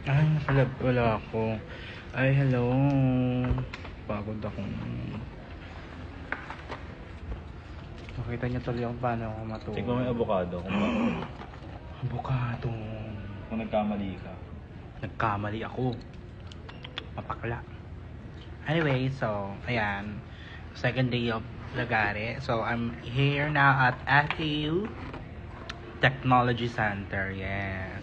Ay, nakalab wala ako. Ay, hello. Pagod akong... Makita niyo tuloy kung paano ako matulog. Tignan mo yung avocado Avocado. kung nagkamali ka. Nagkamali ako. Mapakla. Anyway, so, ayan. Second day of Lagare. So, I'm here now at FAU Technology Center. Yes.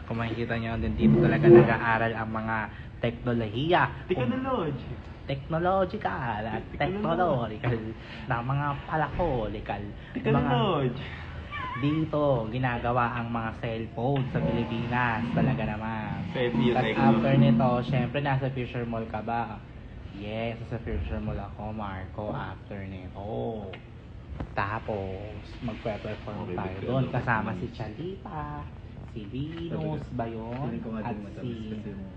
Kung makikita nyo, din dito talaga nag-aaral ang mga teknolohiya. Technology. Technological at technological na mga palakolikal. Technology. Dito, ginagawa ang mga cellphone sa Pilipinas. Talaga naman. FAU Tapos Techno. after nito, syempre nasa Fisher Mall ka ba? Yes, nasa Fisher Mall ako, Marco, after nito. Tapos, magpe-perform Okay, tayo bigla doon. daw. Kasama si Chalita, si Venus ba yun? Feeling ko nga At din matamis si kasi yung...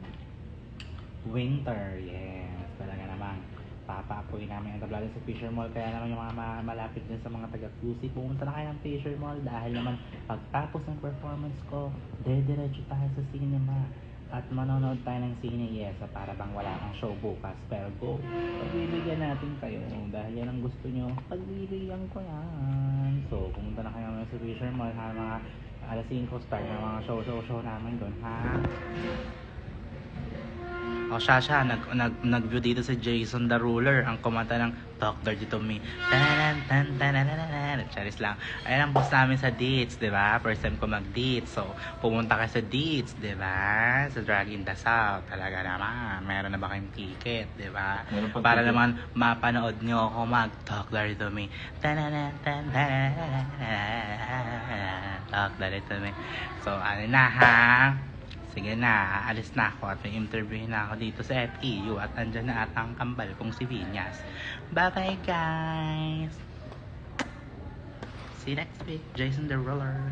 Winter. Yes, talaga naman. Papaapoy namin ang tablado sa Fisher Mall. Kaya naman yung mga malapit din sa mga taga-QC, pumunta na kayo ng Fisher Mall dahil naman pagtapos ng performance ko, dediretso tayo sa cinema at manonood tayo ng sine. Yes, para bang wala kang show bukas, pero go, pagbibigyan natin kayo dahil yan ang gusto nyo, pagbibigyan ko yan. So pumunta na kayo naman sa Fisher Mall, ha, mga alas 5 start ng mga show namin doon, ha. O siya, nag-view dito si Jason the Ruler, ang kumanta ng Talk Dirty to Me. Charis lang. Ayan ang boss namin sa Deets, di ba? First time ko mag-Deets. So, pumunta ka sa Deets, di ba? Sa Drag in the South. Talaga naman. Meron na ba kayong ticket, di ba? Para naman mapanood nyo ako mag-Talk Dirty to Me. Talk Dirty to Me. So, ano na ha? Sige na, aalis na ako at may interview na ako dito sa FEU at andyan na atang kambal kong si Vinyas. Bye-bye guys! See you next week, Jason the Ruler.